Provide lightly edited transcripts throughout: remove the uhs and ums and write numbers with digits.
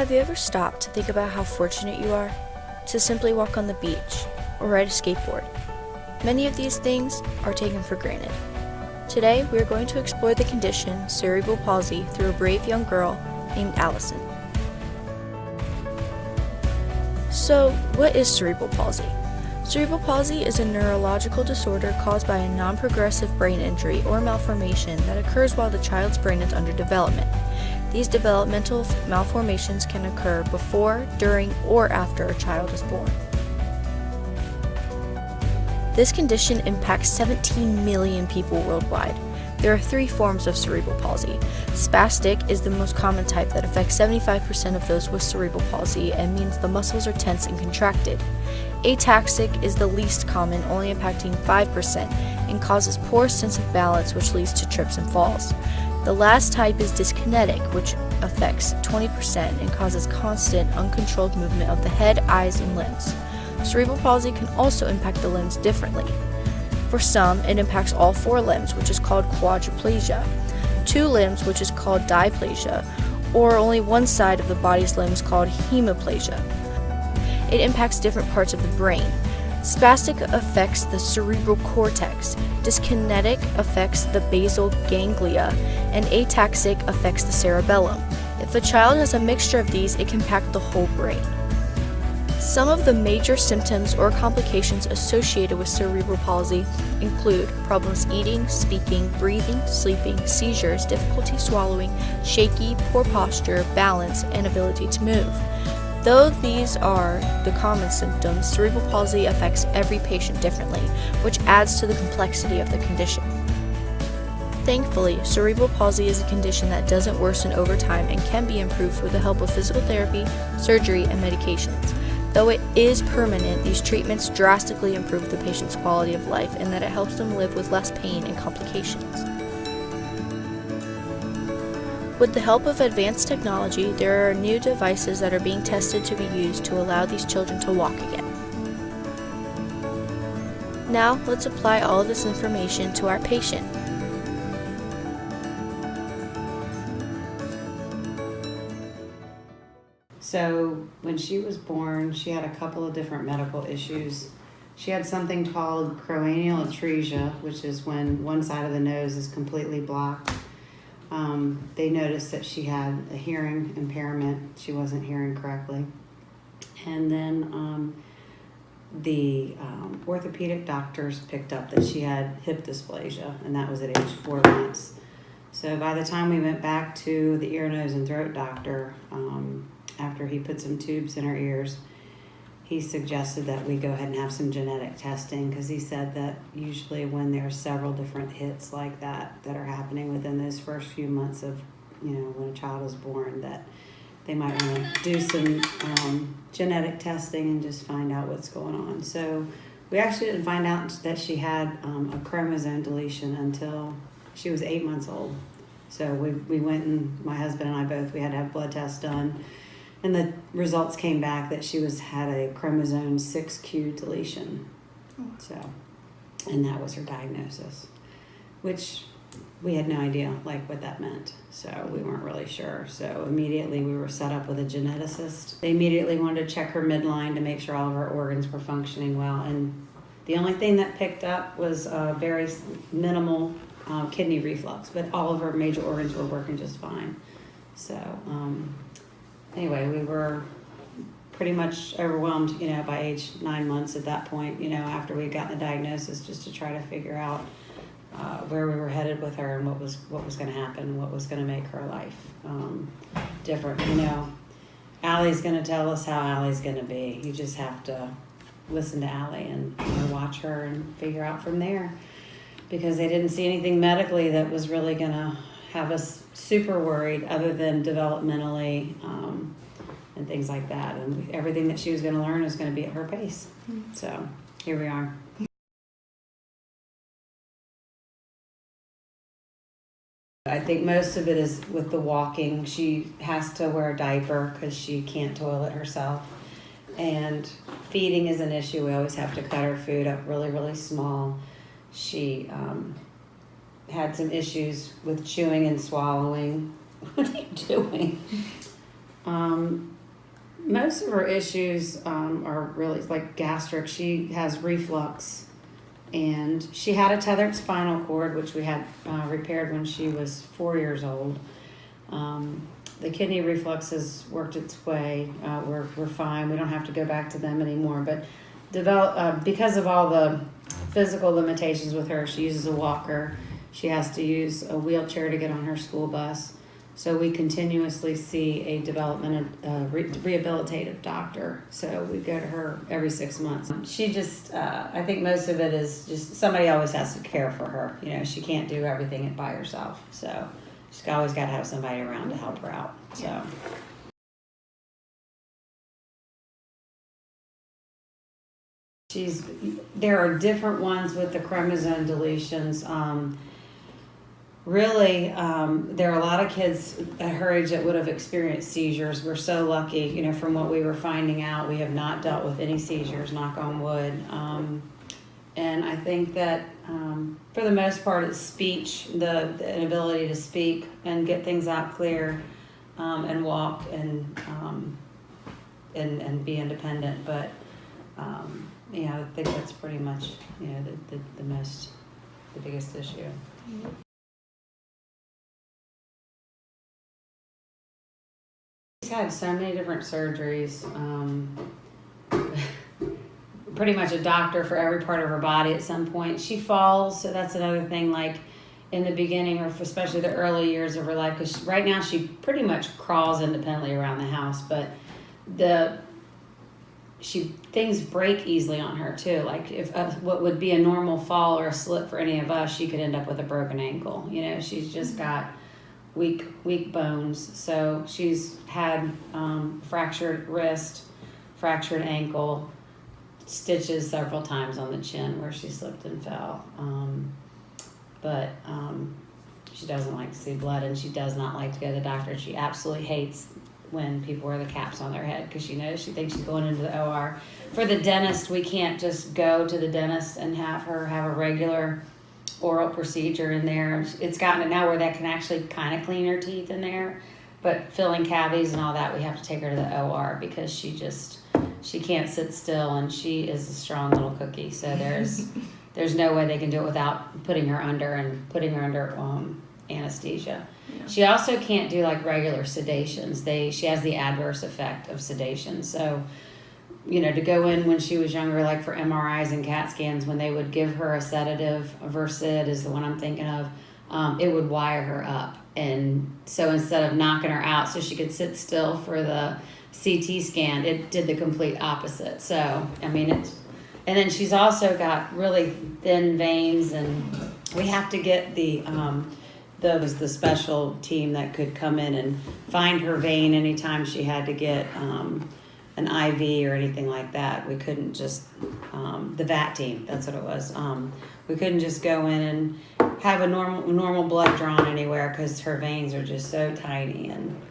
Have you ever stopped to think about how fortunate you are to simply walk on the beach or ride a skateboard? Many of these things are taken for granted. Today, we are going to explore the condition cerebral palsy through a brave young girl named Allison. So, what is cerebral palsy? Cerebral palsy is a neurological disorder caused by a non-progressive brain injury or malformation that occurs while the child's brain is under development. These developmental malformations can occur before, during, or after a child is born. This condition impacts 17 million people worldwide. There are 3 forms of cerebral palsy. Spastic is the most common type that affects 75% of those with cerebral palsy and means the muscles are tense and contracted. Ataxic is the least common, only impacting 5%, and causes poor sense of balance, which leads to trips and falls. The last type is dyskinetic, which affects 20% and causes constant, uncontrolled movement of the head, eyes, and limbs. Cerebral palsy can also impact the limbs differently. For some, it impacts all 4 limbs, which is called quadriplegia, 2 limbs, which is called diplasia, or only one side of the body's limbs called hemiplegia. It impacts different parts of the brain. Spastic affects the cerebral cortex, dyskinetic affects the basal ganglia, and ataxic affects the cerebellum. If a child has a mixture of these, it can impact the whole brain. Some of the major symptoms or complications associated with cerebral palsy include problems eating, speaking, breathing, sleeping, seizures, difficulty swallowing, shaky, poor posture, balance, and ability to move. Though these are the common symptoms, cerebral palsy affects every patient differently, which adds to the complexity of the condition. Thankfully, cerebral palsy is a condition that doesn't worsen over time and can be improved with the help of physical therapy, surgery, and medications. Though it is permanent, these treatments drastically improve the patient's quality of life in that it helps them live with less pain and complications. With the help of advanced technology, there are new devices that are being tested to be used to allow these children to walk again. Now, let's apply all of this information to our patient. So when she was born, she had a couple of different medical issues. She had something called cranial atresia, which is when one side of the nose is completely blocked. They noticed that she had a hearing impairment. She wasn't hearing correctly. And then the orthopedic doctors picked up that she had hip dysplasia, and that was at age 4 months. So by the time we went back to the ear, nose, and throat doctor, after he put some tubes in her ears, he suggested that we go ahead and have some genetic testing, because he said that usually when there are several different hits like that are happening within those first few months of, when a child is born, that they might want to do some genetic testing and just find out what's going on. So we actually didn't find out that she had a chromosome deletion until she was 8 months old. So we went, and my husband and I both, we had to have blood tests done. And the results came back that she had a chromosome 6q deletion. So, and that was her diagnosis, which we had no idea what that meant. So we weren't really sure. So immediately we were set up with a geneticist. They immediately wanted to check her midline to make sure all of her organs were functioning well. And the only thing that picked up was very minimal kidney reflux, but all of her major organs were working just fine. So, anyway, we were pretty much overwhelmed, by age 9 months at that point, after we'd gotten the diagnosis, just to try to figure out where we were headed with her and what was going to happen, what was going to make her life different. Allie's going to tell us how Allie's going to be. You just have to listen to Allie and watch her and figure out from there, because they didn't see anything medically that was really going to have us super worried, other than developmentally and things like that. And everything that she was going to learn was going to be at her pace. So here we are. I think most of it is with the walking. She has to wear a diaper because she can't toilet herself. And feeding is an issue. We always have to cut her food up really, really small. She had some issues with chewing and swallowing. What are you doing? Most of her issues are really like gastric. She has reflux, and she had a tethered spinal cord, which we had repaired when she was 4 years old. The kidney reflux has worked its way. We're fine. We don't have to go back to them anymore. But because of all the physical limitations with her, she uses a walker. She has to use a wheelchair to get on her school bus. So we continuously see a rehabilitative doctor. So we go to her every 6 months. She just, I think most of it is just somebody always has to care for her. You know, she can't do everything by herself. So she's always got to have somebody around to help her out. So. There are different ones with the chromosome deletions. Really, there are a lot of kids at her age that would have experienced seizures. We're so lucky, you know, from what we were finding out, we have not dealt with any seizures, knock on wood. And I think that for the most part, it's speech, the inability to speak and get things out clear, and walk and be independent. But yeah, I think that's pretty much, you know, the biggest issue. Mm-hmm. He's had so many different surgeries. Pretty much a doctor for every part of her body at some point. She falls, so that's another thing, like in the beginning or especially the early years of her life, because right now she pretty much crawls independently around the house, but things break easily on her too. Like if what would be a normal fall or a slip for any of us, she could end up with a broken ankle. You know, she's just got weak bones. So she's had fractured wrist, fractured ankle, stitches several times on the chin where she slipped and fell. But she doesn't like to see blood, and she does not like to go to the doctor. She absolutely hates when people wear the caps on their head because she thinks she's going into the OR. For the dentist, we can't just go to the dentist and have her have a regular oral procedure in there. It's gotten it now where that can actually kind of clean her teeth in there, but filling cavities and all that, we have to take her to the OR because she can't sit still, and she is a strong little cookie. So there's no way they can do it without putting her under anesthesia. Yeah. She also can't do like regular sedations. She has the adverse effect of sedation. So, you know, to go in when she was younger, like for MRIs and CAT scans, when they would give her a sedative, Versed is the one I'm thinking of, it would wire her up. And so instead of knocking her out so she could sit still for the CT scan, it did the complete opposite. So, I mean, and then she's also got really thin veins, and we have to get the special team that could come in and find her vein anytime she had to get an IV or anything like that. We couldn't just, the VAT team, that's what it was. We couldn't just go in and have a normal blood drawn anywhere because her veins are just so tiny, and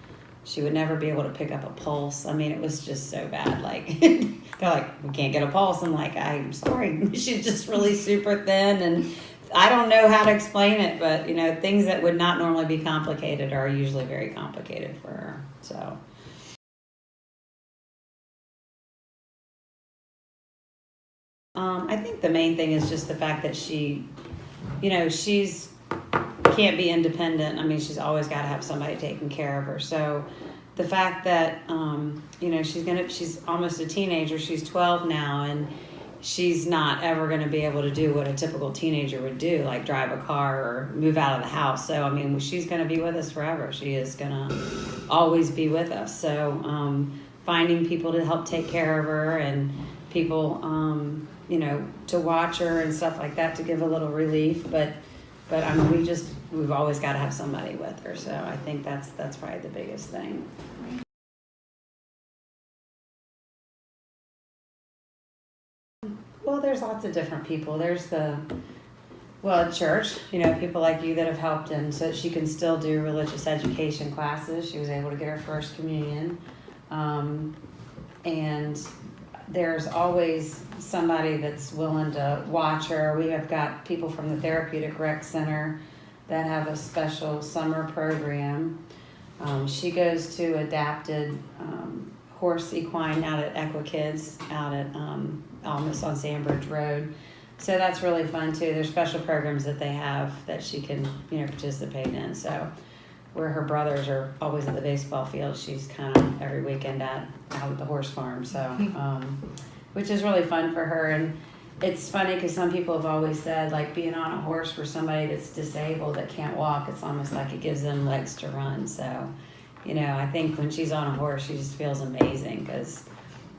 she would never be able to pick up a pulse. I mean, it was just so bad. Like, they're like, we can't get a pulse. I'm like, I'm sorry. She's just really super thin, and I don't know how to explain it, but, you know, things that would not normally be complicated are usually very complicated for her. So. I think the main thing is just the fact that she, you know, she's can't be independent. I mean, she's always got to have somebody taking care of her. So the fact that, you know, she's almost a teenager. She's 12 now, and she's not ever going to be able to do what a typical teenager would do, like drive a car or move out of the house. So, I mean, she's going to be with us forever. She is going to always be with us. So finding people to help take care of her, and people, you know, to watch her and stuff like that to give a little relief. But I mean, we've always got to have somebody with her. So I think that's probably the biggest thing. Well, there's lots of different people. There's at church, you know, people like you that have helped, and so that she can still do religious education classes. She was able to get her first communion. And there's always somebody that's willing to watch her. We have got people from the Therapeutic Rec Center that have a special summer program. She goes to adapted horse equine out at Equa Kids out at almost on Sandbridge Road. So that's really fun too. There's special programs that they have that she can, participate in. So where her brothers are always at the baseball field, she's kind of every weekend out at the horse farm. So, which is really fun for her. And it's funny because some people have always said, like, being on a horse for somebody that's disabled that can't walk, it's almost like it gives them legs to run. So, I think when she's on a horse, she just feels amazing because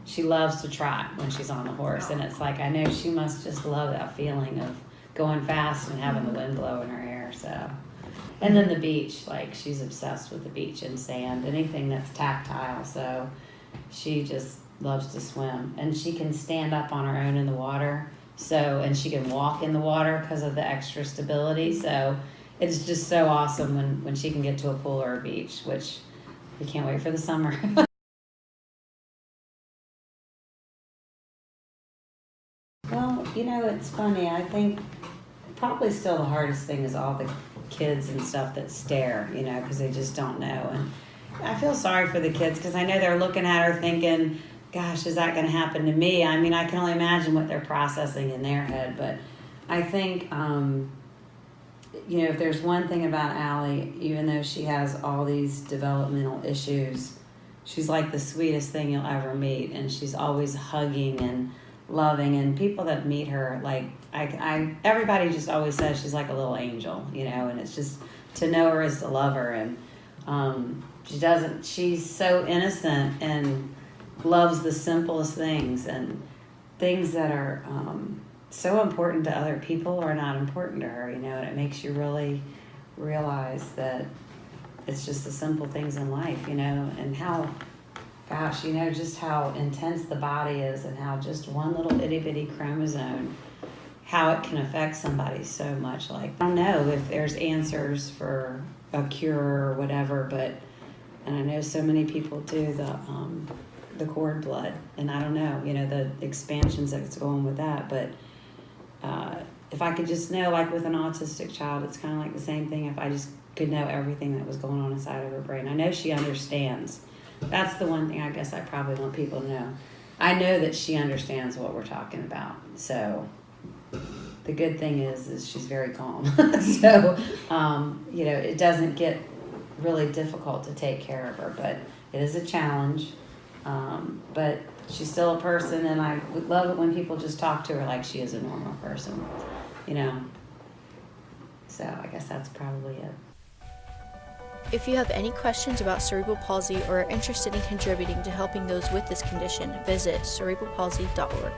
she loves to trot when she's on the horse. And it's like, I know she must just love that feeling of going fast and having the wind blow in her hair. So, and then the beach, like, she's obsessed with the beach and sand, anything that's tactile. So she just loves to swim, and she can stand up on her own in the water. So, and she can walk in the water because of the extra stability. So it's just so awesome when she can get to a pool or a beach, which we can't wait for the summer. Well, it's funny. I think probably still the hardest thing is all the kids and stuff that stare, because they just don't know. And I feel sorry for the kids because I know they're looking at her thinking, gosh, is that going to happen to me? I mean, I can only imagine what they're processing in their head. But I think, if there's one thing about Allie, even though she has all these developmental issues, she's like the sweetest thing you'll ever meet. And she's always hugging and loving. And people that meet her, like, everybody just always says she's like a little angel, and it's just, to know her is to love her. And she's so innocent and loves the simplest things, and things that are so important to other people are not important to her, and it makes you really realize that it's just the simple things in life, and how, gosh, just how intense the body is, and how just one little itty bitty chromosome, how it can affect somebody so much. Like, I don't know if there's answers for a cure or whatever, and I know so many people do the cord blood, and I don't know, the expansions that's going with that, but if I could just know, like with an autistic child, it's kind of like the same thing. If I just could know everything that was going on inside of her brain. I know she understands. That's the one thing I guess I probably want people to know. I know that she understands what we're talking about. So the good thing is she's very calm. So, it doesn't get really difficult to take care of her, but it is a challenge. But she's still a person, and I would love it when people just talk to her like she is a normal person, So I guess that's probably it. If you have any questions about cerebral palsy or are interested in contributing to helping those with this condition, visit cerebralpalsy.org.